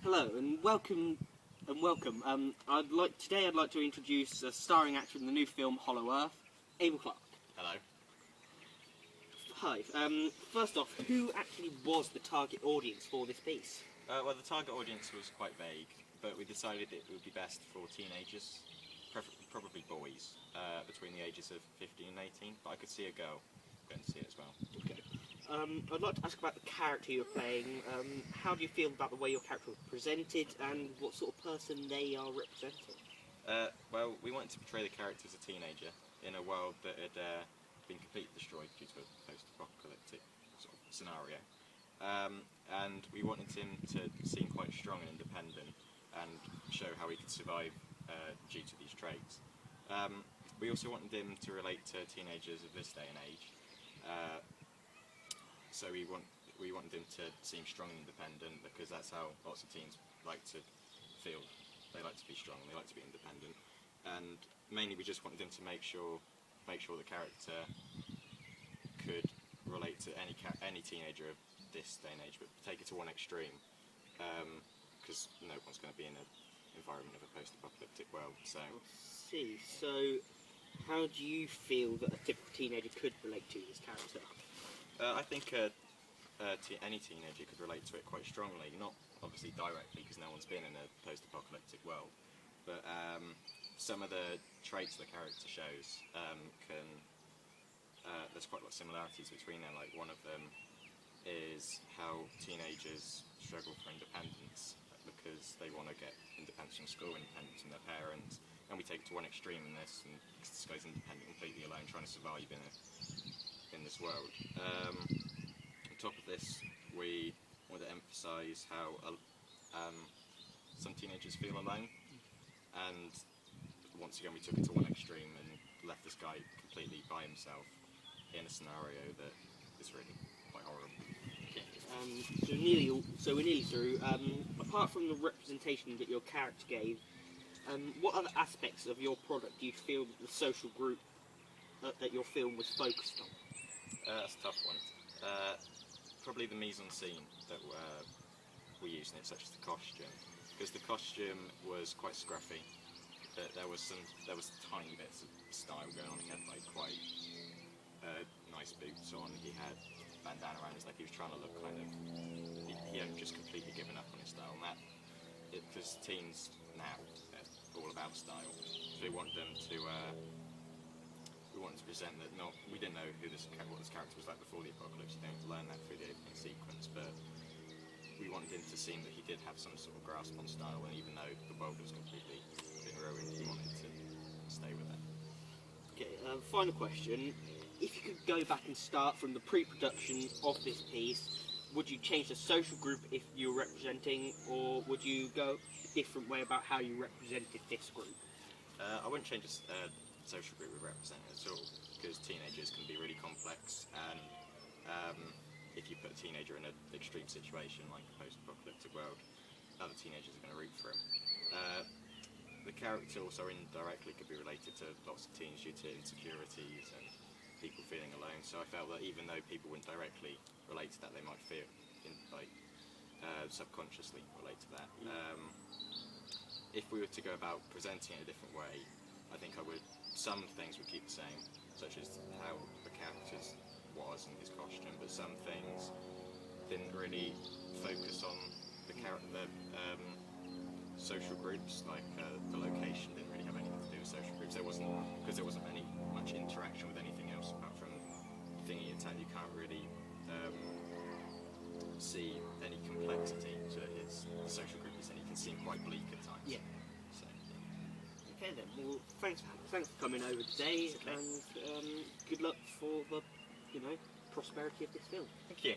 Hello and welcome. Today I'd like to introduce a starring actor in the new film Hollow Earth, Abel Clark. Hello. Hi. First off, who actually was the target audience for this piece? Well, the target audience was quite vague, but we decided it would be best for teenagers, probably boys, between the ages of 15 and 18, but I could see a girl going to see it as well. Okay. I'd like to ask about the character you're playing. How do you feel about the way your character was presented and what sort of person they are representing? Well, we wanted to portray the character as a teenager in a world that had been completely destroyed due to a post-apocalyptic sort of scenario. And we wanted him to seem quite strong and independent and show how he could survive due to these traits. We also wanted him to relate to teenagers of this day and age. So we wanted him to seem strong and independent because that's how lots of teens like to feel. They like to be strong, they like to be independent. And mainly we just wanted him to make sure the character could relate to any teenager of this day and age, but take it to one extreme, because no one's going to be in an environment of a post-apocalyptic world. So. I see. So, how do you feel that a typical teenager could relate to this character? I think any teenager could relate to it quite strongly, not obviously directly because no one's been in a post-apocalyptic world, but some of the traits the character shows there's quite a lot of similarities between them. Like one of them is how teenagers struggle for independence because they want to get independence from school, independence from their parents, and we take it to one extreme in this, and this guy's independent completely alone, trying to survive in this world. On top of this, we want to emphasise how some teenagers feel alone, and once again we took it to one extreme and left this guy completely by himself in a scenario that is really quite horrible. Okay. So we're nearly through. Apart from the representation that your character gave, what other aspects of your product do you feel that the social group that your film was focused on? That's a tough one. Probably the mise-en-scene that we used in it, such as the costume, because the costume was quite scruffy. There was tiny bits of style going on. He had like quite nice boots on. He had a bandana around his neck. He was trying to look kind of. He hadn't just completely given up on his style. And because teens now they're all about style, so we want them to. We wanted to present that we didn't know what this character was like before the apocalypse. You don't learn that through the opening sequence, but we wanted him to seem that he did have some sort of grasp on style, and even though the world was completely been ruined, he wanted to stay with it. Okay, final question. If you could go back and start from the pre-production of this piece, would you change the social group if you were representing, or would you go a different way about how you represented this group? I wouldn't change the social group we represent at all, because teenagers can be really complex, and if you put a teenager in an extreme situation like a post-apocalyptic world, other teenagers are going to root for him. The character also indirectly could be related to lots of teens due to insecurities and people feeling alone, so I felt that even though people wouldn't directly relate to that, they might feel subconsciously relate to that. If we were to go about presenting it a different way, I think some things would keep the same, such as how the character was and his costume, but some things didn't really focus on the social groups, like the location didn't really have anything to do with social groups. There wasn't much interaction with anything else apart from thingy attack. You can't really see any complexity to his social group, and he can seem quite bleak at times. Yeah. So, yeah. Okay then. Well, thanks for coming over today, Okay. and good luck for the prosperity of this film. Thank you.